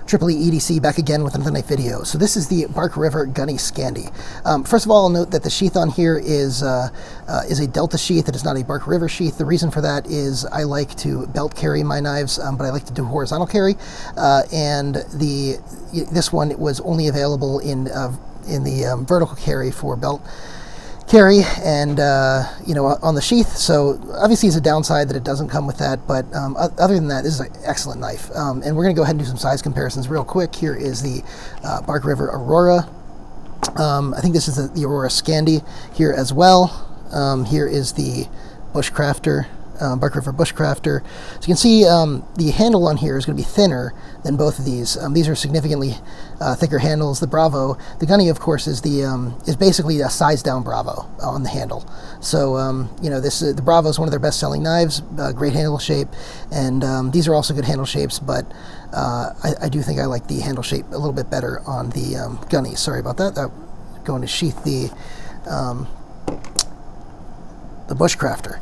Triple E EDC back again with another knife video. So this is the Bark River Gunny Scandi. First of all, I'll note that the sheath on here is a Delta sheath. It is not a Bark River sheath. The reason for that is I like to belt carry my knives, but I like to do horizontal carry. And this one was only available in the vertical carry for belt carry and on the sheath. So obviously it's a downside that it doesn't come with that, but other than that, this is an excellent knife. And we're going to go ahead and do some size comparisons real quick. Here is the Bark River Aurora. I think this is the Aurora Scandi here as well. Here is the Bushcrafter, Bark River Bushcrafter. So you can see the handle on here is going to be thinner than both of these. These are significantly thicker handles. The Bravo, the Gunny, of course, is basically a size down Bravo on the handle. So the Bravo is one of their best selling knives, great handle shape, and these are also good handle shapes. But I do think I like the handle shape a little bit better on the Gunny. Sorry about that. Going to sheath the Bushcrafter.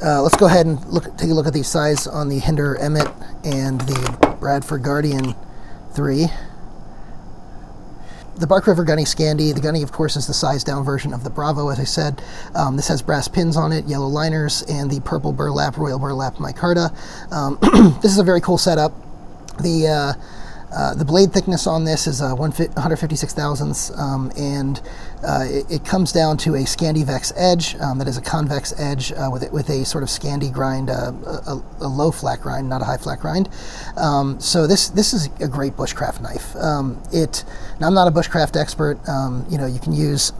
Let's go ahead and take a look at these size on the Hinder Emmett and the Bradford Guardian 3. The Bark River Gunny Scandi, the Gunny, of course, is the size down version of the Bravo, as I said. This has brass pins on it, yellow liners, and the purple burlap, royal burlap micarta. This is a very cool setup. The blade thickness on this is 156 thousandths, and it comes down to a Scandi Vex edge that is a convex edge with a sort of Scandi grind, a low flat grind, not a high flat grind. So this is a great bushcraft knife. Now I'm not a bushcraft expert. You can use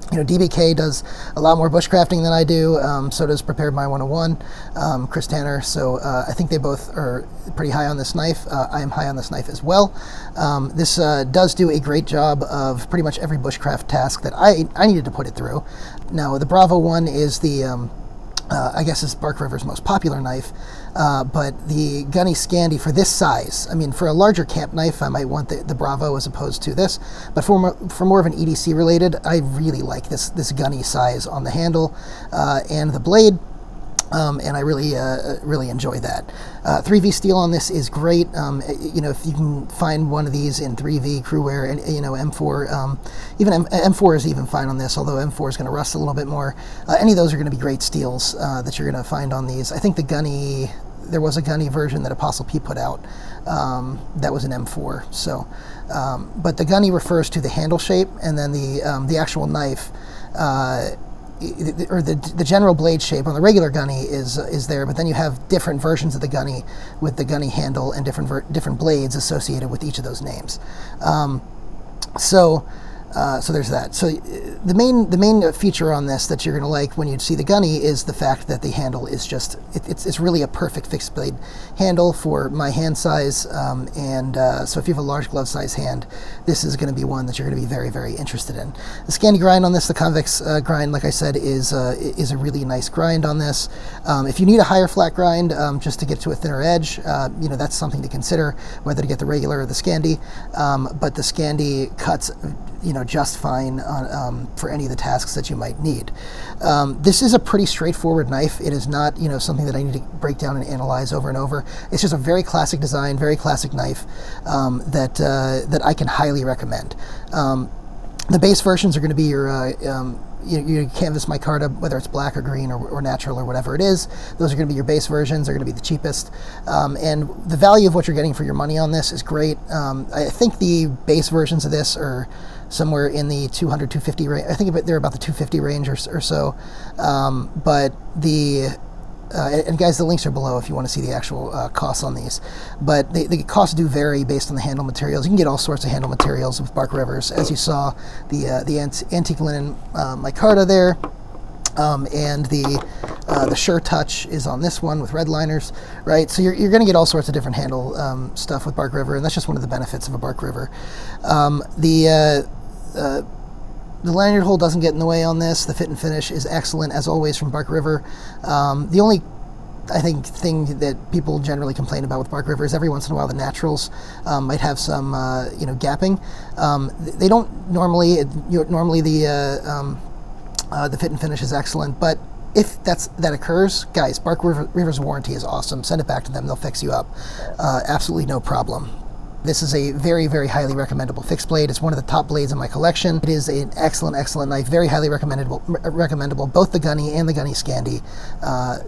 DBK does a lot more bushcrafting than I do. So does Prepared My 101, Chris Tanner. So I think they both are pretty high on this knife. I am high on this knife as well. This does do a great job of pretty much every bushcraft task that I needed to put it through. Now the Bravo one is I guess is Bark River's most popular knife, but the Gunny Scandi for this size, I mean, for a larger camp knife, I might want the Bravo as opposed to this, but for more of an EDC related, I really like this Gunny size on the handle and the blade. And I really enjoy that. 3V steel on this is great. If you can find one of these in 3V, Cru-Wear, and M4, even M4 is even fine on this, although M4 is going to rust a little bit more. Any of those are going to be great steels that you're going to find on these. I think the Gunny, there was a Gunny version that Apostle P put out that was an M4. So, but the Gunny refers to the handle shape, and then the actual knife. Or the general blade shape on the regular Gunny is there, but then you have different versions of the Gunny with the Gunny handle and different blades associated with each of those names. So there's that. So the main feature on this that you're going to like when you see the Gunny is the fact that the handle is just it's really a perfect fixed blade handle for my hand size, and so if you have a large glove size hand, this is going to be one that you're going to be very, very interested in. The Scandi grind on this, the convex grind, like I said, is a really nice grind on this. If you need a higher flat grind just to get to a thinner edge, that's something to consider, whether to get the regular or the Scandi. But the Scandi cuts just fine for any of the tasks that you might need. This is a pretty straightforward knife. It is not something that I need to break down and analyze over and over. It's just a very classic design, very classic knife that I can highly recommend. The base versions are going to be your canvas micarta, whether it's black or green or natural or whatever it is. Those are going to be your base versions. They're going to be the cheapest. And the value of what you're getting for your money on this is great. I think the base versions of this are somewhere in the 200, 250 range. I think they're about the 250 range or so. But and guys, the links are below if you want to see the actual costs on these. But the costs do vary based on the handle materials. You can get all sorts of handle materials with Bark Rivers, as you saw the antique linen micarta there, and the Sure Touch is on this one with red liners, right? So you're going to get all sorts of different handle stuff with Bark River, and that's just one of the benefits of a Bark River. The lanyard hole doesn't get in the way on this. The fit and finish is excellent, as always, from Bark River. The only, I think, thing that people generally complain about with Bark River is every once in a while the naturals might have some, gapping. They don't normally. Normally the fit and finish is excellent, but if that occurs, guys, Bark River's warranty is awesome. Send it back to them; they'll fix you up. Absolutely no problem. This is a very, very highly recommendable fixed blade. It's one of the top blades in my collection. It is an excellent, excellent knife, very highly recommendable, both the Gunny and the Gunny Scandi.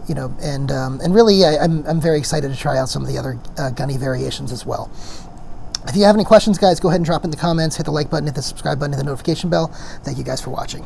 You know, and really, I'm very excited to try out some of the other Gunny variations as well. If you have any questions, guys, go ahead and drop in the comments, hit the like button, hit the subscribe button, hit the notification bell. Thank you guys for watching.